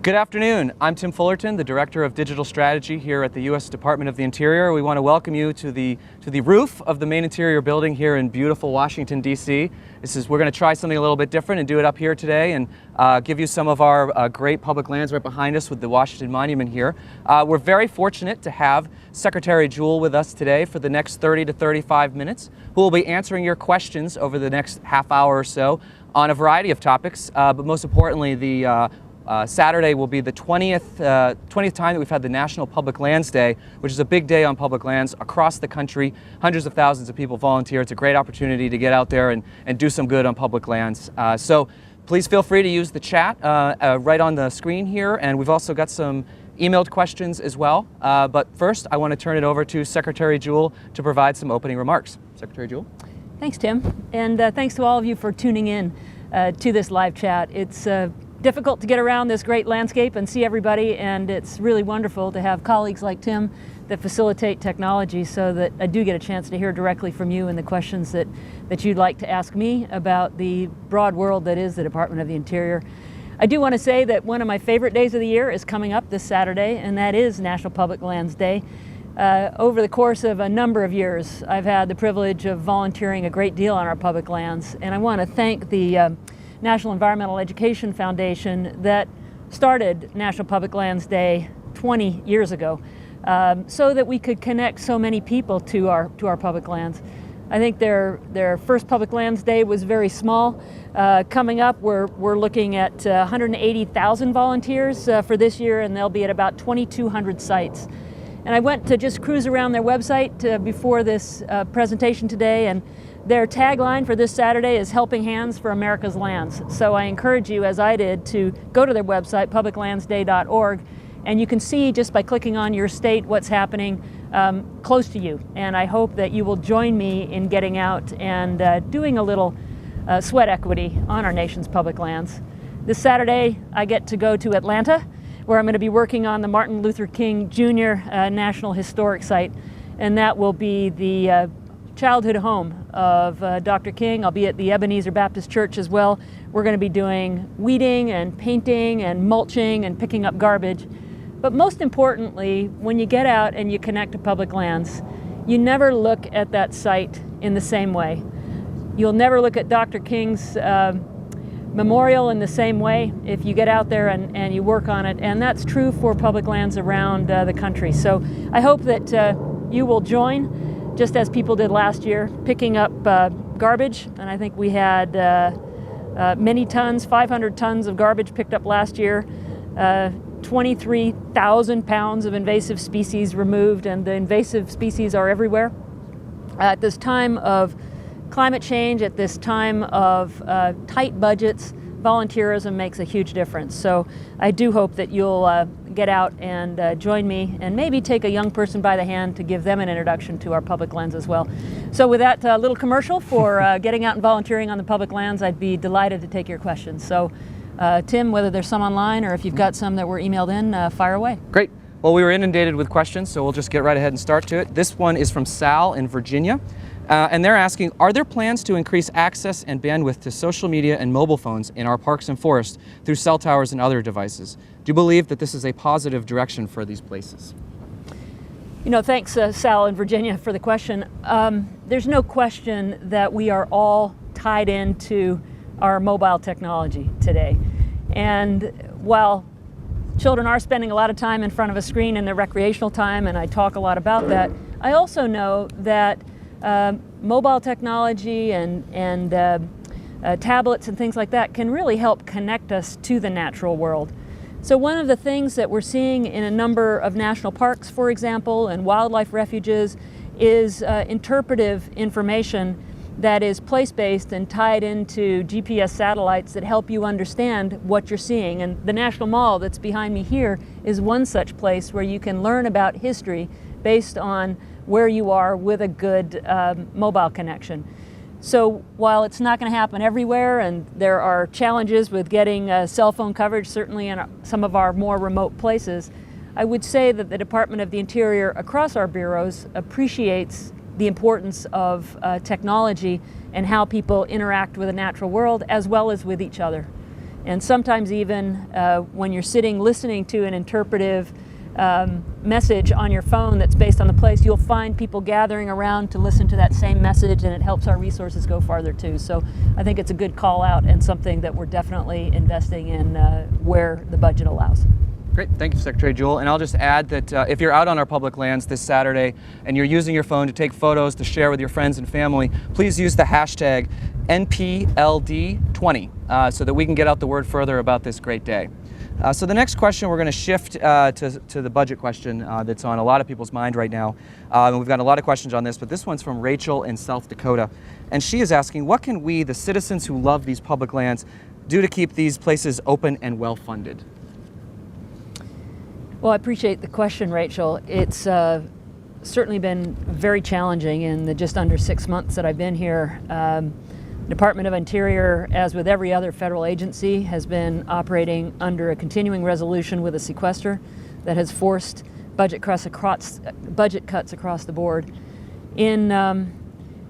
Good afternoon. I'm Tim Fullerton, the Director of Digital Strategy here at the U.S. Department of the Interior. We want to welcome you to the roof of the main interior building here in beautiful Washington, D.C. We're going to try something a little bit different and do it up here today and give you some of our great public lands right behind us with the Washington Monument here. We're very fortunate to have Secretary Jewell with us today for the next 30 to 35 minutes, who will be answering your questions over the next half hour or so on a variety of topics, but most importantly, Saturday will be the 20th time that we've had the National Public Lands Day, which is a big day on public lands across the country. Hundreds of thousands of people volunteer. It's a great opportunity to get out there and do some good on public lands. So please feel free to use the chat right on the screen here, and we've also got some emailed questions as well. But first, I want to turn it over to Secretary Jewell to provide some opening remarks. Secretary Jewell. Thanks, Tim, and thanks to all of you for tuning in to this live chat. It's difficult to get around this great landscape and see everybody, and it's really wonderful to have colleagues like Tim that facilitate technology so that I do get a chance to hear directly from you and the questions that you'd like to ask me about the broad world that is the Department of the Interior. I do want to say that one of my favorite days of the year is coming up this Saturday, and that is National Public Lands Day. Over the course of a number of years, I've had the privilege of volunteering a great deal on our public lands, and I want to thank the National Environmental Education Foundation that started National Public Lands Day 20 years ago so that we could connect so many people to our public lands. I think their first Public Lands Day was very small. Coming up, we're looking at 180,000 volunteers for this year, and they'll be at about 2,200 sites. And I went to just cruise around their website before this presentation today, and their tagline for this Saturday is Helping Hands for America's Lands. So I encourage you, as I did, to go to their website, publiclandsday.org, and you can see just by clicking on your state what's happening close to you. And I hope that you will join me in getting out and doing a little sweat equity on our nation's public lands. This Saturday, I get to go to Atlanta, where I'm going to be working on the Martin Luther King Jr. National Historic Site, and that will be the childhood home of Dr. King. I'll be at the Ebenezer Baptist Church as well. We're going to be doing weeding and painting and mulching and picking up garbage. But most importantly, when you get out and you connect to public lands, you never look at that site in the same way. You'll never look at Dr. King's memorial in the same way if you get out there and you work on it, and that's true for public lands around the country. So I hope that you will join, just as people did last year, picking up garbage, and I think we had many tons, 500 tons of garbage picked up last year, 23,000 pounds of invasive species removed, and the invasive species are everywhere. At this time of climate change, at this time of tight budgets, volunteerism makes a huge difference. So I do hope that you'll get out and join me, and maybe take a young person by the hand to give them an introduction to our public lands as well. So with that little commercial for getting out and volunteering on the public lands, I'd be delighted to take your questions. So Tim, whether there's some online or if you've got some that were emailed in, fire away. Great. Well, we were inundated with questions, so we'll just get right ahead and start to it. This one is from Sal in Virginia. And they're asking, are there plans to increase access and bandwidth to social media and mobile phones in our parks and forests through cell towers and other devices? Do you believe that this is a positive direction for these places? You know, thanks, Sal in Virginia, for the question. There's no question that we are all tied into our mobile technology today. And while children are spending a lot of time in front of a screen in their recreational time, and I talk a lot about that, I also know that mobile technology and tablets and things like that can really help connect us to the natural world. So one of the things that we're seeing in a number of national parks, for example, and wildlife refuges, is interpretive information that is place-based and tied into GPS satellites that help you understand what you're seeing. And the National Mall that's behind me here is one such place where you can learn about history based on where you are with a good mobile connection. So while it's not going to happen everywhere, and there are challenges with getting cell phone coverage, certainly in some of our more remote places, I would say that the Department of the Interior across our bureaus appreciates the importance of technology and how people interact with the natural world as well as with each other. And sometimes even when you're sitting listening to an interpretive message on your phone that's based on the place, you'll find people gathering around to listen to that same message, and it helps our resources go farther too. So I think it's a good call out and something that we're definitely investing in where the budget allows. Great, thank you, Secretary Jewell. And I'll just add that if you're out on our public lands this Saturday and you're using your phone to take photos to share with your friends and family, please use the hashtag NPLD20 so that we can get out the word further about this great day. So the next question, we're going to shift to the budget question that's on a lot of people's mind right now. And we've got a lot of questions on this, but this one's from Rachel in South Dakota. And she is asking, what can we, the citizens who love these public lands, do to keep these places open and well-funded? Well, I appreciate the question, Rachel. It's certainly been very challenging in the just under 6 months that I've been here. Department of Interior, as with every other federal agency, has been operating under a continuing resolution with a sequester that has forced budget cuts across the board. In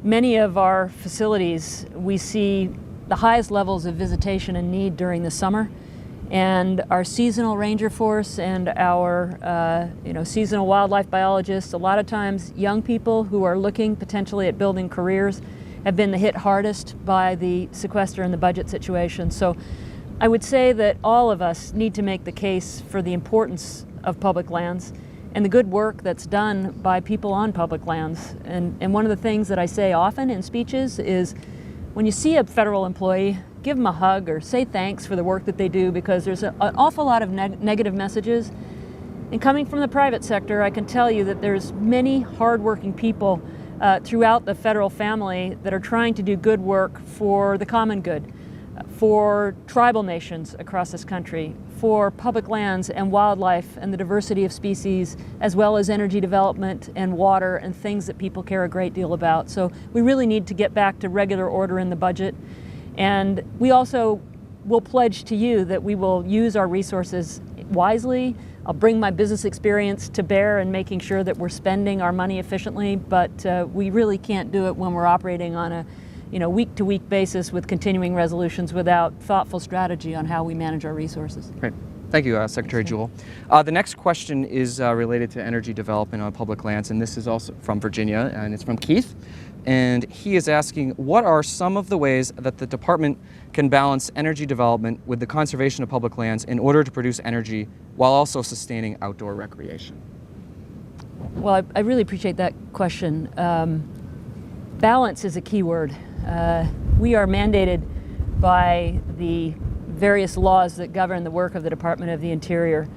many of our facilities, we see the highest levels of visitation and need during the summer, and our seasonal ranger force and our seasonal wildlife biologists, a lot of times young people who are looking potentially at building careers, have been the hit hardest by the sequester and the budget situation. So I would say that all of us need to make the case for the importance of public lands and the good work that's done by people on public lands. And one of the things that I say often in speeches is, when you see a federal employee, give them a hug or say thanks for the work that they do, because there's an awful lot of negative messages. And coming from the private sector, I can tell you that there's many hardworking people throughout the federal family that are trying to do good work for the common good, for tribal nations across this country, for public lands and wildlife and the diversity of species, as well as energy development and water and things that people care a great deal about. So we really need to get back to regular order in the budget. And we also will pledge to you that we will use our resources wisely. I'll bring my business experience to bear in making sure that we're spending our money efficiently, but we really can't do it when we're operating on a week-to-week basis with continuing resolutions without thoughtful strategy on how we manage our resources. Great. Thank you, Secretary Jewell. The next question is related to energy development on public lands, and this is also from Virginia, and it's from Keith. And he is asking, what are some of the ways that the department can balance energy development with the conservation of public lands in order to produce energy while also sustaining outdoor recreation? Well, I really appreciate that question. Balance is a key word. We are mandated by the various laws that govern the work of the Department of the Interior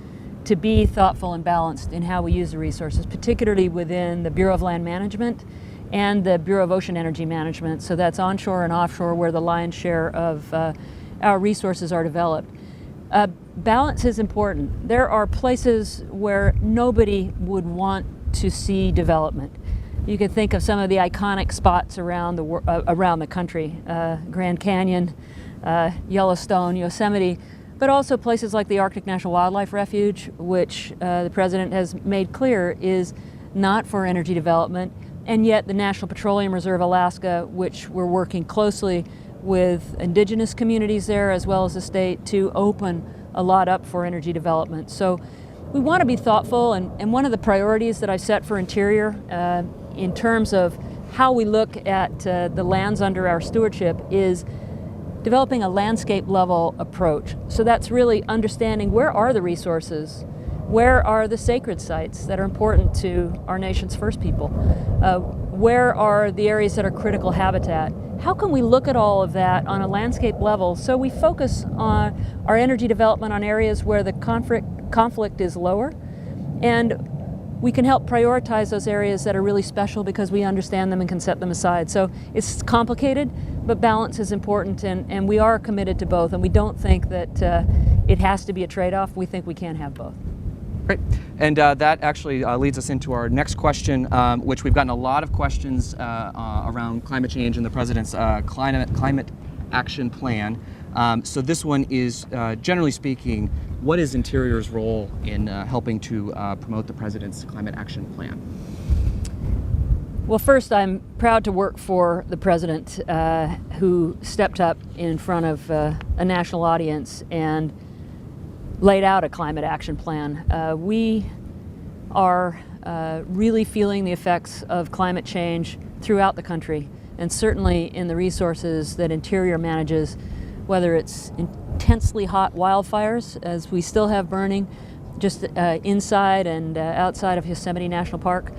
to be thoughtful and balanced in how we use the resources, particularly within the Bureau of Land Management and the Bureau of Ocean Energy Management. So that's onshore and offshore, where the lion's share of our resources are developed. Balance is important. There are places where nobody would want to see development. You can think of some of the iconic spots around the country, Grand Canyon, Yellowstone, Yosemite, but also places like the Arctic National Wildlife Refuge, which the President has made clear is not for energy development, and yet the National Petroleum Reserve Alaska, which we're working closely with indigenous communities there as well as the state to open a lot up for energy development. So we want to be thoughtful, and one of the priorities that I set for Interior in terms of how we look at the lands under our stewardship is developing a landscape level approach. So that's really understanding, where are the resources? Where are the sacred sites that are important to our nation's first people? Where are the areas that are critical habitat? How can we look at all of that on a landscape level so we focus on our energy development on areas where the conflict is lower, and we can help prioritize those areas that are really special because we understand them and can set them aside. So it's complicated, but balance is important, and we are committed to both, and we don't think that it has to be a trade-off. We think we can have both. Great. And that actually leads us into our next question, which we've gotten a lot of questions around climate change and the President's climate action plan. So this one is, generally speaking, what is Interior's role in helping to promote the President's climate action plan? Well, first, I'm proud to work for the president who stepped up in front of a national audience and laid out a climate action plan. We are really feeling the effects of climate change throughout the country, and certainly in the resources that Interior manages, whether it's intensely hot wildfires, as we still have burning just inside and outside of Yosemite National Park,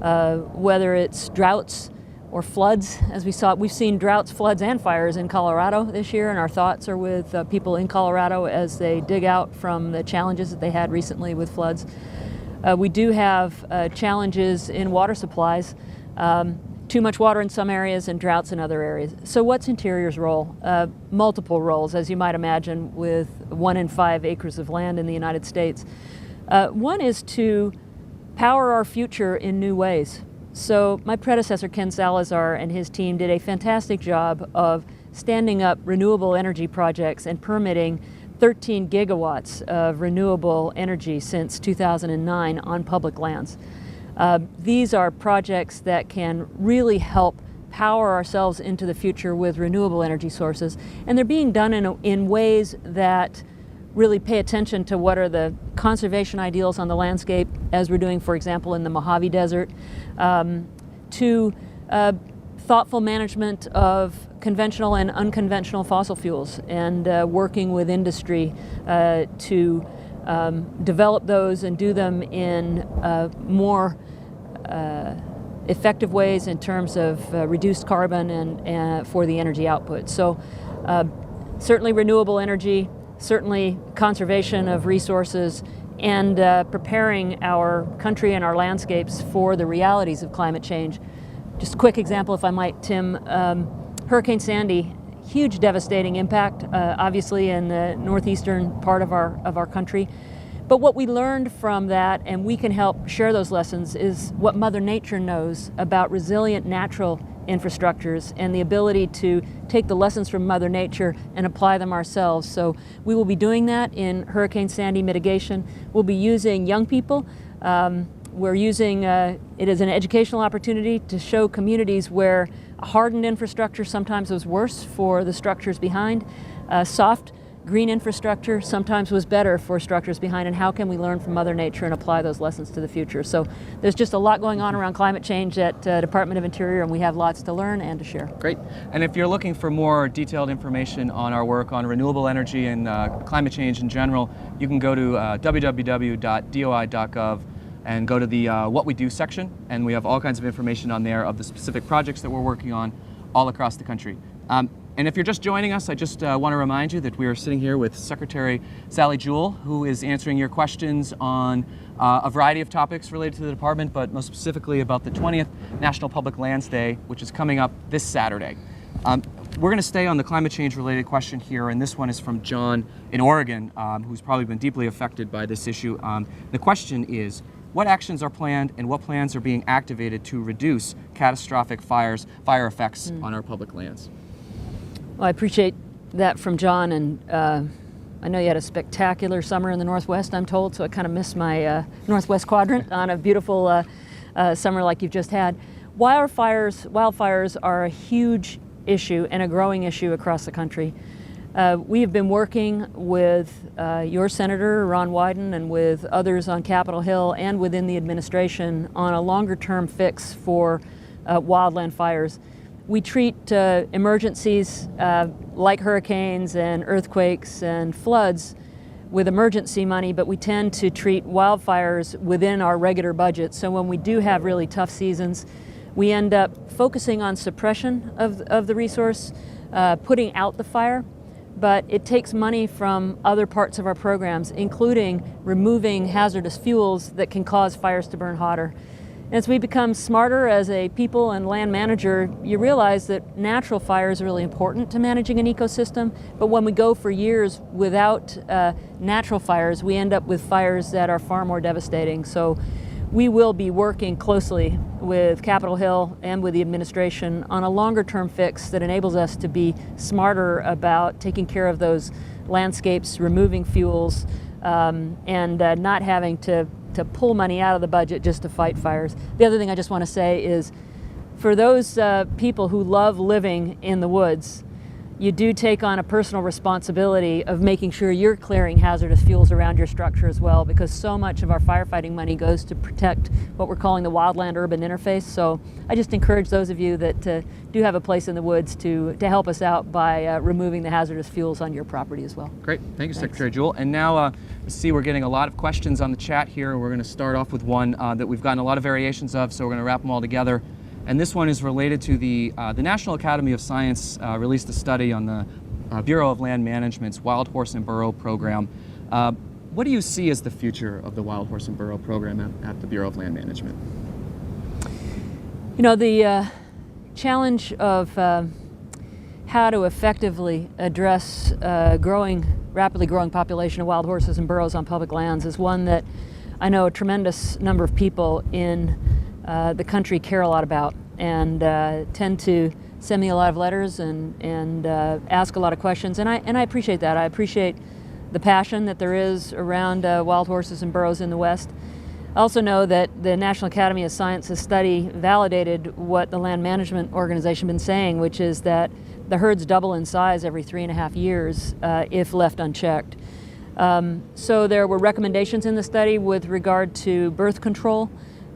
whether it's droughts or floods, as we've seen droughts, floods, and fires in Colorado this year, and our thoughts are with people in Colorado as they dig out from the challenges that they had recently with floods. We do have challenges in water supplies, too much water in some areas and droughts in other areas. So what's Interior's role? Multiple roles, as you might imagine, with 1 in 5 acres of land in the United States. One is to power our future in new ways. So my predecessor, Ken Salazar, and his team did a fantastic job of standing up renewable energy projects and permitting 13 gigawatts of renewable energy since 2009 on public lands. These are projects that can really help power ourselves into the future with renewable energy sources, and they're being done in ways that really pay attention to what are the conservation ideals on the landscape, as we're doing, for example, in the Mojave Desert, to thoughtful management of conventional and unconventional fossil fuels, and working with industry to develop those and do them in more effective ways in terms of reduced carbon and for the energy output. So certainly renewable energy, certainly conservation of resources, and preparing our country and our landscapes for the realities of climate change. Just a quick example, if I might, Tim. Hurricane Sandy, huge devastating impact, obviously in the northeastern part of our country. But what we learned from that, and we can help share those lessons, is what Mother Nature knows about resilient natural infrastructures and the ability to take the lessons from Mother Nature and apply them ourselves. So we will be doing that in Hurricane Sandy mitigation. We'll be using young people. We're using it as an educational opportunity to show communities where hardened infrastructure sometimes was worse for the structures behind. Soft green infrastructure sometimes was better for structures behind, and how can we learn from Mother Nature and apply those lessons to the future? So there's just a lot going on around climate change at Department of Interior, and we have lots to learn and to share. Great. And if you're looking for more detailed information on our work on renewable energy and climate change in general, you can go to www.doi.gov and go to the What We Do section, and we have all kinds of information on there of the specific projects that we're working on all across the country. And if you're just joining us, I just want to remind you that we are sitting here with Secretary Sally Jewell, who is answering your questions on a variety of topics related to the department, but most specifically about the 20th National Public Lands Day, which is coming up this Saturday. We're going to stay on the climate change related question here, and this one is from John in Oregon, who's probably been deeply affected by this issue. The question is, what actions are planned and what plans are being activated to reduce catastrophic fire effects on our public lands? Well, I appreciate that from John, and I know you had a spectacular summer in the Northwest, I'm told, so I kind of missed my Northwest quadrant on a beautiful summer like you've just had. Wildfires are a huge issue and a growing issue across the country. We have been working with your Senator, Ron Wyden, and with others on Capitol Hill and within the administration on a longer-term fix for wildland fires. We treat emergencies like hurricanes and earthquakes and floods with emergency money, but we tend to treat wildfires within our regular budget. So when we do have really tough seasons, we end up focusing on suppression of the resource, putting out the fire, but it takes money from other parts of our programs, including removing hazardous fuels that can cause fires to burn hotter. As we become smarter as a people and land manager, you realize that natural fire is really important to managing an ecosystem, but when we go for years without natural fires, we end up with fires that are far more devastating. So we will be working closely with Capitol Hill and with the administration on a longer-term fix that enables us to be smarter about taking care of those landscapes, removing fuels, and not having to pull money out of the budget just to fight fires. The other thing I just want to say is for those people who love living in the woods, you do take on a personal responsibility of making sure you're clearing hazardous fuels around your structure as well, because so much of our firefighting money goes to protect what we're calling the wildland-urban interface. So I just encourage those of you that do have a place in the woods to help us out by removing the hazardous fuels on your property as well. Great, thank you, Secretary Jewell. And now, see, we're getting a lot of questions on the chat here. We're going to start off with one that we've gotten a lot of variations of, so we're going to wrap them all together. And this one is related to the National Academy of Science released a study on the Bureau of Land Management's Wild Horse and Burro program. What do you see as the future of the Wild Horse and Burro program at the Bureau of Land Management? You know, the challenge of how to effectively address rapidly growing population of wild horses and burros on public lands is one that I know a tremendous number of people in the country care a lot about, and tend to send me a lot of letters and ask a lot of questions, and I appreciate that. I appreciate the passion that there is around wild horses and burros in the West. I also know that the National Academy of Sciences study validated what the Land Management Organization has been saying, which is that the herds double in size every 3.5 years if left unchecked. So there were recommendations in the study with regard to birth control.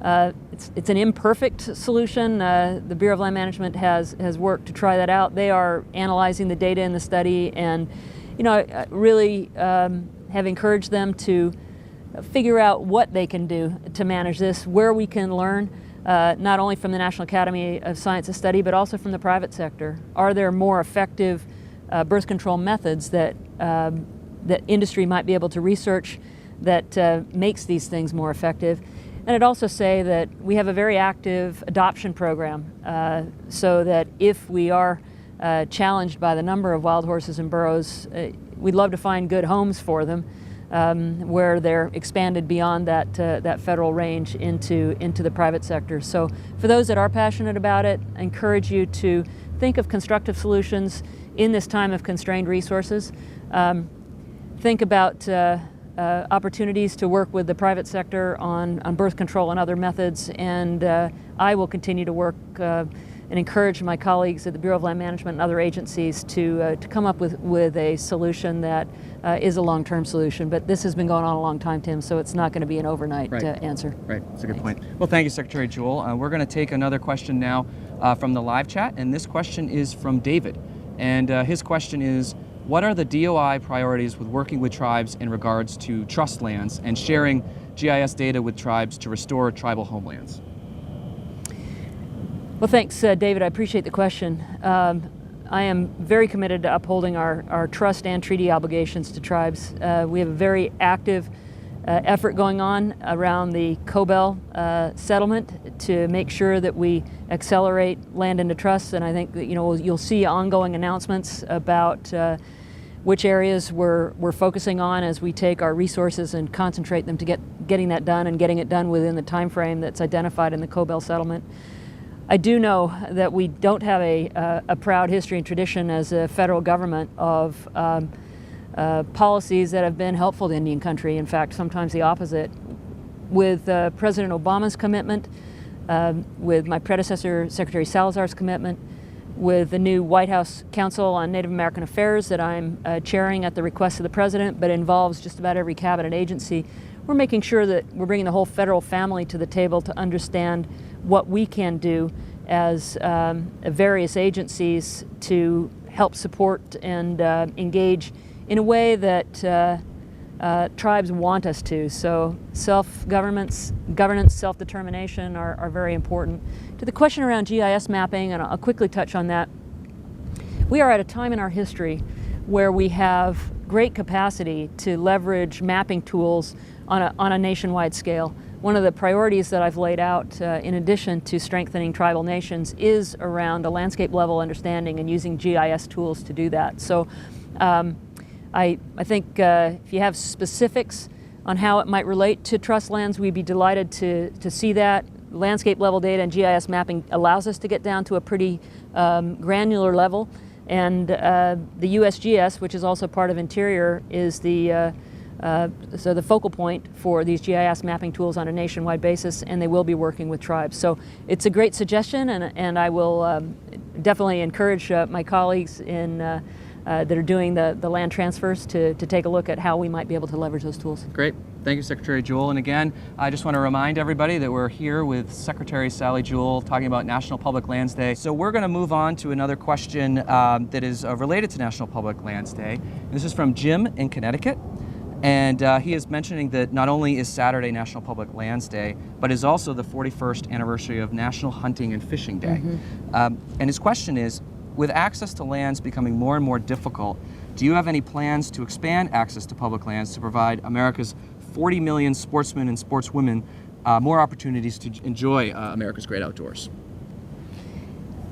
It's an imperfect solution. The Bureau of Land Management has worked to try that out. They are analyzing the data in the study, and I really have encouraged them to figure out what they can do to manage this, where we can learn, not only from the National Academy of Sciences study, but also from the private sector. Are there more effective birth control methods that industry might be able to research that makes these things more effective? And I'd also say that we have a very active adoption program, so that if we are challenged by the number of wild horses and burros, we'd love to find good homes for them, where they're expanded beyond that federal range into the private sector. So for those that are passionate about it, I encourage you to think of constructive solutions in this time of constrained resources. Think about opportunities to work with the private sector on birth control and other methods, and I will continue to work and encourage my colleagues at the Bureau of Land Management and other agencies to come up with a solution that is a long-term solution. But this has been going on a long time, Tim, so it's not going to be an overnight answer. Right, that's a good point. Well, thank you, Secretary Jewell. We're going to take another question now from the live chat, and this question is from David. And his question is, what are the DOI priorities with working with tribes in regards to trust lands and sharing GIS data with tribes to restore tribal homelands? Well, thanks, David. I appreciate the question. I am very committed to upholding our trust and treaty obligations to tribes. We have a very active effort going on around the Cobell settlement to make sure that we accelerate land into trusts, and I think that you'll see ongoing announcements about which areas we're focusing on as we take our resources and concentrate them to getting that done and getting it done within the time frame that's identified in the Cobell settlement. I do know that we don't have a proud history and tradition as a federal government of policies that have been helpful to Indian country. In fact, sometimes the opposite. With President Obama's commitment, with my predecessor, Secretary Salazar's commitment, with the new White House Council on Native American Affairs that I'm chairing at the request of the President, but involves just about every cabinet agency, we're making sure that we're bringing the whole federal family to the table to understand what we can do as various agencies to help support and engage in a way that tribes want us to. So self-governance, self-determination are very important. To the question around GIS mapping, and I'll quickly touch on that, we are at a time in our history where we have great capacity to leverage mapping tools on a nationwide scale. One of the priorities that I've laid out, in addition to strengthening tribal nations, is around a landscape level understanding and using GIS tools to do that. So I think if you have specifics on how it might relate to trust lands, we'd be delighted to see that. Landscape level data and GIS mapping allows us to get down to a pretty granular level. And the USGS, which is also part of Interior, is the so the focal point for these GIS mapping tools on a nationwide basis, and they will be working with tribes. So it's a great suggestion, and I will definitely encourage my colleagues that are doing the land transfers to take a look at how we might be able to leverage those tools. Great. Thank you, Secretary Jewell. And again, I just want to remind everybody that we're here with Secretary Sally Jewell talking about National Public Lands Day. So we're going to move on to another question that is related to National Public Lands Day. And this is from Jim in Connecticut. And he is mentioning that not only is Saturday National Public Lands Day, but is also the 41st anniversary of National Hunting and Fishing Day. And his question is, with access to lands becoming more and more difficult, do you have any plans to expand access to public lands to provide America's 40 million sportsmen and sportswomen more opportunities to enjoy America's great outdoors?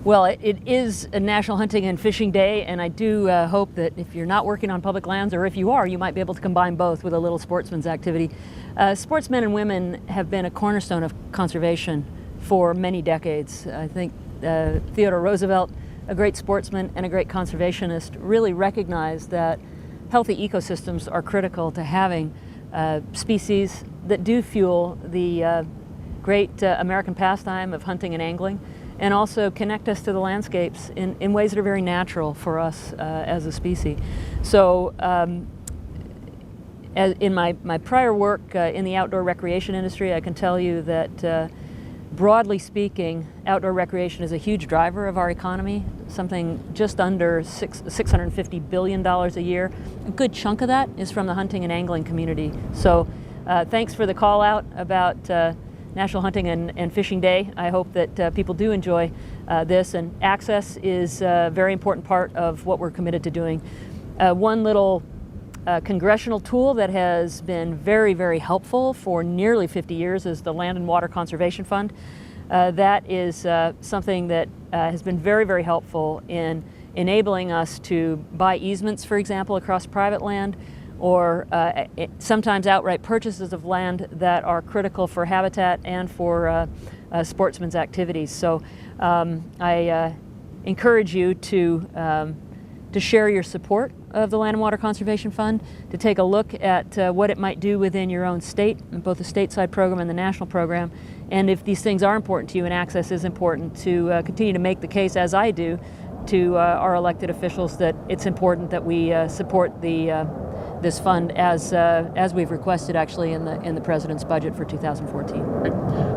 Well, it is a National Hunting and Fishing Day, and I do hope that if you're not working on public lands, or if you are, you might be able to combine both with a little sportsman's activity. Sportsmen and women have been a cornerstone of conservation for many decades. I think Theodore Roosevelt, a great sportsman and a great conservationist, really recognized that healthy ecosystems are critical to having species that do fuel the great American pastime of hunting and angling, and also connect us to the landscapes in ways that are very natural for us as a species. So in my prior work in the outdoor recreation industry, I can tell you that broadly speaking, outdoor recreation is a huge driver of our economy, something just under $650 billion a year. A good chunk of that is from the hunting and angling community. So thanks for the call out about National Hunting and Fishing Day. I hope that people do enjoy this, and access is a very important part of what we're committed to doing. One little congressional tool that has been very, very helpful for nearly 50 years is the Land and Water Conservation Fund. That is something that has been very, very helpful in enabling us to buy easements, for example, across private land, or sometimes outright purchases of land that are critical for habitat and for sportsmen's activities. So I encourage you to share your support of the Land and Water Conservation Fund, to take a look at what it might do within your own state, both the stateside program and the national program. And if these things are important to you and access is important, to continue to make the case, as I do, to our elected officials, that it's important that we support this fund as we've requested actually in the President's budget for 2014.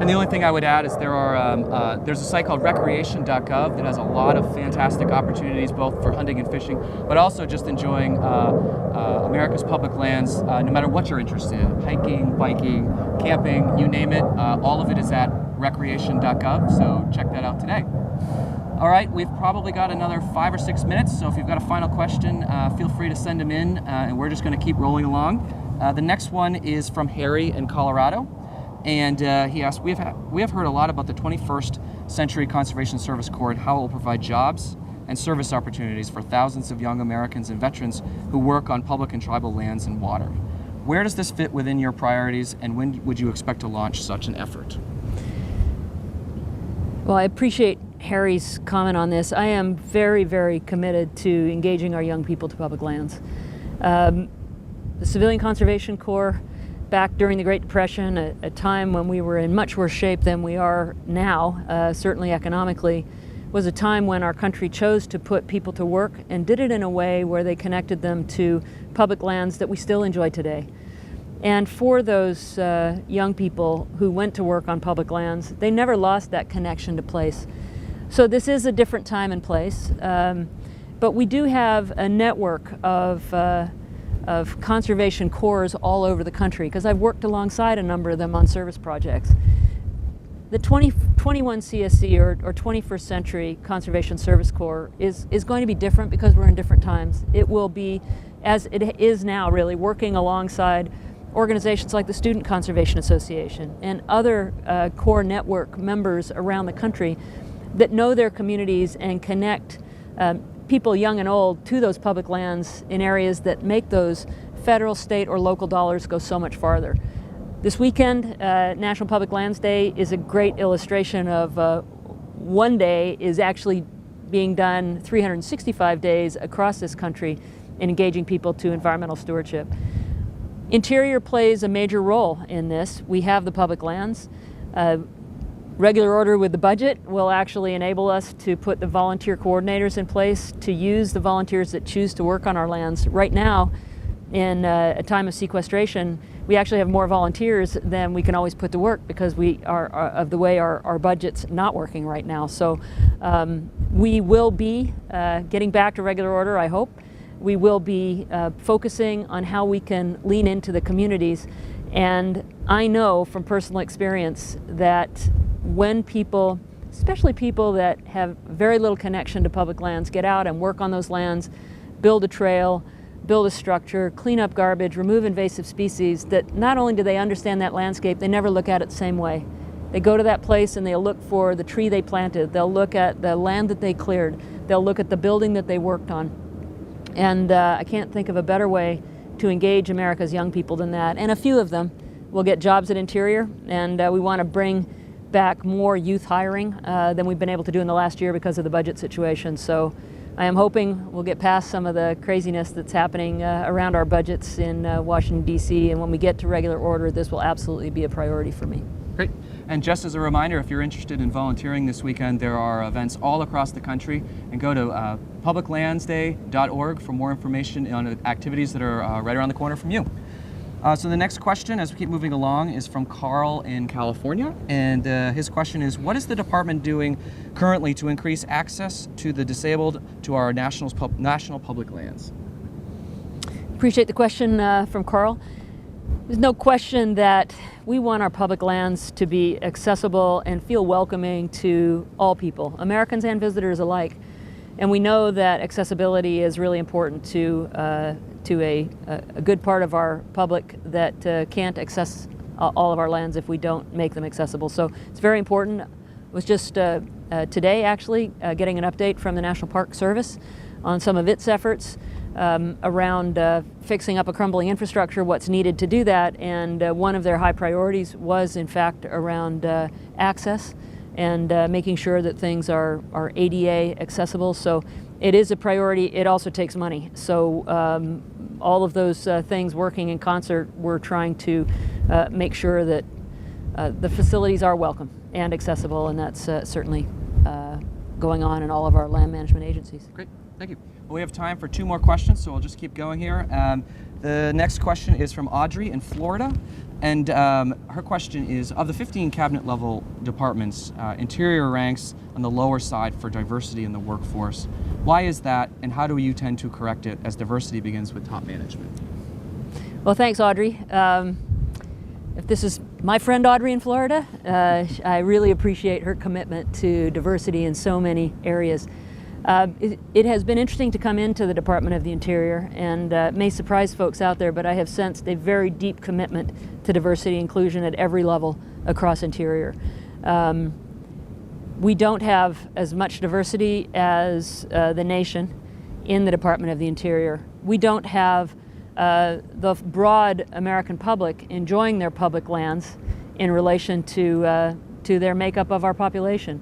And the only thing I would add is there's a site called recreation.gov that has a lot of fantastic opportunities both for hunting and fishing, but also just enjoying America's public lands, no matter what you're interested in, hiking, biking, camping, you name it, all of it is at recreation.gov, so check that out today. All right, we've probably got another 5 or 6 minutes, so if you've got a final question, feel free to send them in, and we're just going to keep rolling along. The next one is from Harry in Colorado, and he asked, we have heard a lot about the 21st Century Conservation Service Corps and how it will provide jobs and service opportunities for thousands of young Americans and veterans who work on public and tribal lands and water. Where does this fit within your priorities, and when would you expect to launch such an effort? Well, I appreciate Harry's comment on this. I am very, very committed to engaging our young people to public lands. The Civilian Conservation Corps, back during the Great Depression, a time when we were in much worse shape than we are now, certainly economically, was a time when our country chose to put people to work and did it in a way where they connected them to public lands that we still enjoy today. And for those young people who went to work on public lands, they never lost that connection to place. So this is a different time and place, but we do have a network of conservation corps all over the country, because I've worked alongside a number of them on service projects. The 21 CSC or 21st Century Conservation Service Corps is going to be different because we're in different times. It will be, as it is now really, working alongside organizations like the Student Conservation Association and other core network members around the country that know their communities and connect people young and old to those public lands in areas that make those federal, state, or local dollars go so much farther. This weekend, National Public Lands Day, is a great illustration of one day is actually being done 365 days across this country in engaging people to environmental stewardship. Interior plays a major role in this. We have the public lands. Regular order with the budget will actually enable us to put the volunteer coordinators in place to use the volunteers that choose to work on our lands. Right now, in a time of sequestration, we actually have more volunteers than we can always put to work because we are of the way our budget's not working right now. So we will be getting back to regular order, I hope. We will be focusing on how we can lean into the communities. And I know from personal experience that when people, especially people that have very little connection to public lands, get out and work on those lands, build a trail, build a structure, clean up garbage, remove invasive species, that not only do they understand that landscape, they never look at it the same way. They go to that place and they'll look for the tree they planted, they'll look at the land that they cleared, they'll look at the building that they worked on. And I can't think of a better way to engage America's young people than that. And a few of them will get jobs at Interior, and we want to bring back more youth hiring than we've been able to do in the last year because of the budget situation. So I am hoping we'll get past some of the craziness that's happening around our budgets in Washington, D.C., and when we get to regular order, this will absolutely be a priority for me. Great. And just as a reminder, if you're interested in volunteering this weekend, there are events all across the country, and go to publiclandsday.org for more information on activities that are right around the corner from you. So the next question, as we keep moving along, is from Carl in California, and his question is, what is the department doing currently to increase access to the disabled to our national public lands? Appreciate the question from Carl. There's no question that we want our public lands to be accessible and feel welcoming to all people, Americans and visitors alike. And we know that accessibility is really important to a good part of our public that can't access all of our lands if we don't make them accessible. So it's very important. It was just today, actually, getting an update from the National Park Service on some of its efforts around fixing up a crumbling infrastructure, what's needed to do that. And one of their high priorities was, in fact, around access and making sure that things are ADA accessible. So it is a priority. It also takes money. So all of those things working in concert, we're trying to make sure that the facilities are welcome and accessible, and that's certainly going on in all of our land management agencies. Great, thank you. Well, we have time for 2 more questions, so I'll just keep going here. The next question is from Audrey in Florida, and her question is, of the 15 cabinet level departments, Interior ranks on the lower side for diversity in the workforce. Why is that, and how do you intend to correct it, as diversity begins with top management? Well, thanks, Audrey. If this is my friend Audrey in Florida, I really appreciate her commitment to diversity in so many areas. It has been interesting to come into the Department of the Interior, and it may surprise folks out there, but I have sensed a very deep commitment to diversity and inclusion at every level across Interior. We don't have as much diversity as the nation in the Department of the Interior. We don't have the broad American public enjoying their public lands in relation to their makeup of our population.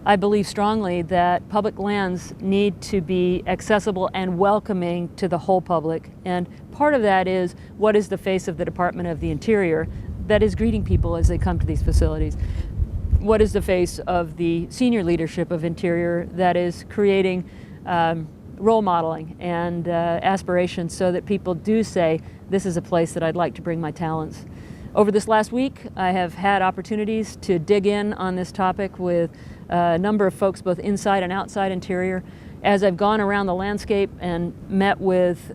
I believe strongly that public lands need to be accessible and welcoming to the whole public. And part of that is, what is the face of the Department of the Interior that is greeting people as they come to these facilities? What is the face of the senior leadership of Interior that is creating role modeling and aspirations so that people do say, this is a place that I'd like to bring my talents? Over this last week, I have had opportunities to dig in on this topic with a number of folks both inside and outside Interior. As I've gone around the landscape and met with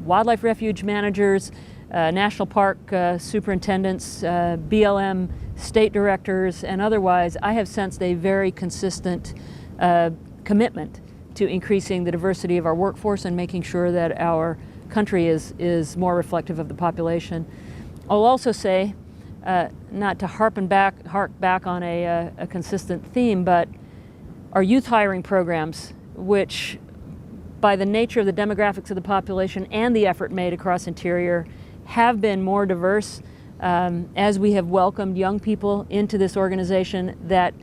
wildlife refuge managers, national park superintendents, BLM state directors, and otherwise, I have sensed a very consistent commitment to increasing the diversity of our workforce and making sure that our country is more reflective of the population. I'll also say, not to hark back on a consistent theme, but our youth hiring programs, which by the nature of the demographics of the population and the effort made across Interior, have been more diverse as we have welcomed young people into this organization that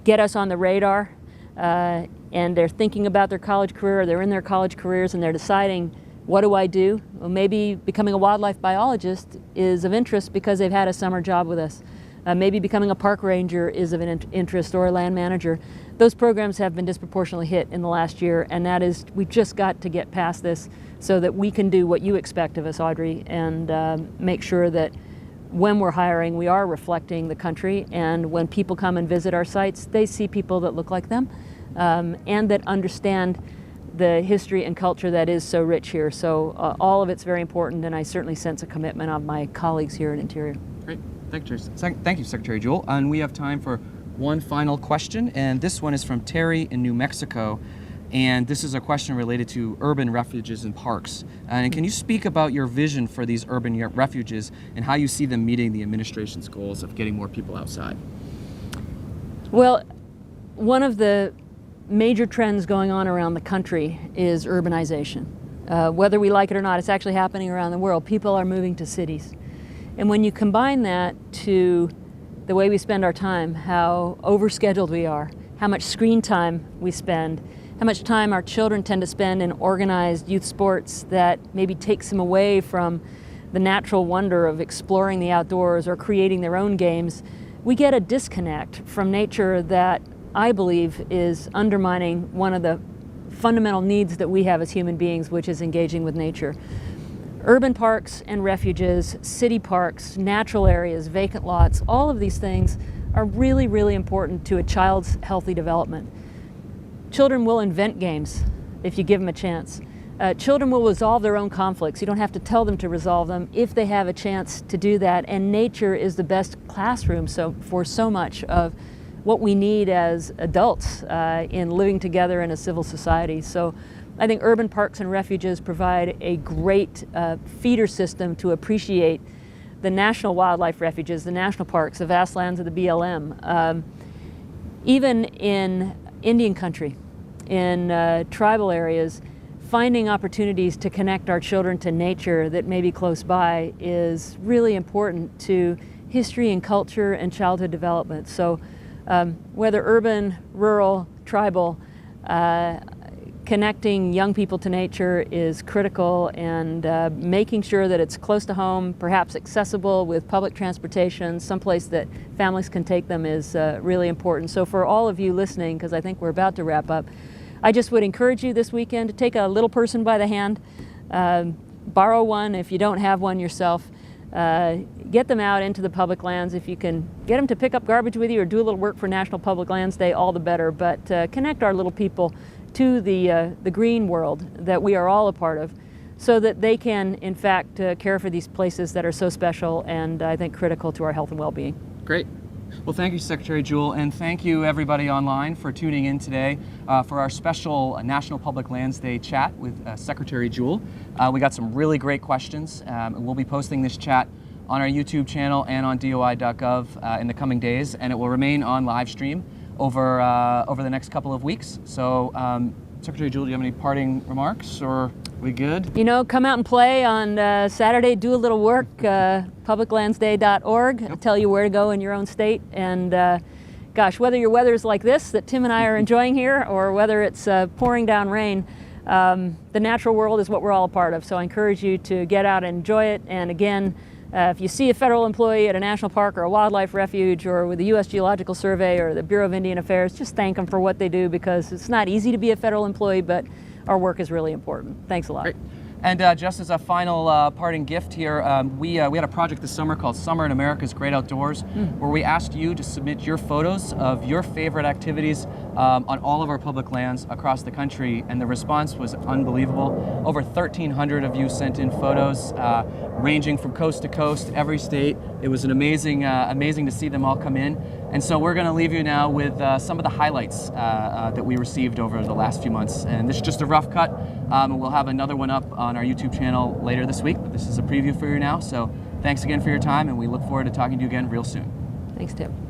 get us on the radar, and they're thinking about their college career, or they're in their college careers, and they're deciding What do I do? Well, maybe becoming a wildlife biologist is of interest because they've had a summer job with us. Maybe becoming a park ranger is of an interest, or a land manager. Those programs have been disproportionately hit in the last year, and that is, we've just got to get past this so that we can do what you expect of us, Audrey, and make sure that when we're hiring, we are reflecting the country, and when people come and visit our sites, they see people that look like them, and that understand the history and culture that is so rich here. So all of it's very important, and I certainly sense a commitment of my colleagues here at Interior. Great. Thank you, Secretary Jewell. And we have time for one final question, and this one is from Terry in New Mexico. And this is a question related to urban refuges and parks. And can you speak about your vision for these urban refuges and how you see them meeting the administration's goals of getting more people outside? Well, one of the major trends going on around the country is urbanization. Whether we like it or not, it's actually happening around the world. People are moving to cities. And when you combine that to the way we spend our time, how overscheduled we are, how much screen time we spend, how much time our children tend to spend in organized youth sports that maybe takes them away from the natural wonder of exploring the outdoors or creating their own games, we get a disconnect from nature that I believe is undermining one of the fundamental needs that we have as human beings, which is engaging with nature. Urban parks and refuges, city parks, natural areas, vacant lots, all of these things are really, really important to a child's healthy development. Children will invent games if you give them a chance. Children will resolve their own conflicts. You don't have to tell them to resolve them if they have a chance to do that. And nature is the best classroom for so much of what we need as adults in living together in a civil society. So I think urban parks and refuges provide a great feeder system to appreciate the national wildlife refuges, the national parks, the vast lands of the BLM. Even in Indian country, in tribal areas, finding opportunities to connect our children to nature that may be close by is really important to history and culture and childhood development. So whether urban, rural, tribal, connecting young people to nature is critical, and making sure that it's close to home, perhaps accessible with public transportation, someplace that families can take them is really important. So for all of you listening, because I think we're about to wrap up, I just would encourage you this weekend to take a little person by the hand, borrow one if you don't have one yourself, get them out into the public lands. If you can get them to pick up garbage with you or do a little work for National Public Lands Day, all the better. But connect our little people to the green world that we are all a part of, so that they can, in fact, care for these places that are so special and I think critical to our health and well-being. Great. Well, thank you, Secretary Jewell, and thank you everybody online for tuning in today for our special National Public Lands Day chat with Secretary Jewell. We got some really great questions, and we'll be posting this chat on our YouTube channel and on DOI.gov in the coming days, and it will remain on live stream over the next couple of weeks. So, Secretary Jewell, do you have any parting remarks, or are we good? You know, come out and play on Saturday, do a little work, publiclandsday.org, Yep. Tell you where to go in your own state. And gosh, whether your weather is like this that Tim and I are enjoying here, or whether it's pouring down rain, the natural world is what we're all a part of. So I encourage you to get out and enjoy it. And again, if you see a federal employee at a national park or a wildlife refuge or with the U.S. Geological Survey or the Bureau of Indian Affairs, just thank them for what they do, because it's not easy to be a federal employee, but our work is really important. Thanks a lot. Great. And just as a final parting gift here, we had a project this summer called Summer in America's Great Outdoors, where we asked you to submit your photos of your favorite activities on all of our public lands across the country, and the response was unbelievable. Over 1,300 of you sent in photos, ranging from coast to coast, every state. It was an amazing to see them all come in. And so we're going to leave you now with some of the highlights that we received over the last few months. And this is just a rough cut, and we'll have another one up on our YouTube channel later this week, but this is a preview for you now. So thanks again for your time, and we look forward to talking to you again real soon. Thanks, Tim.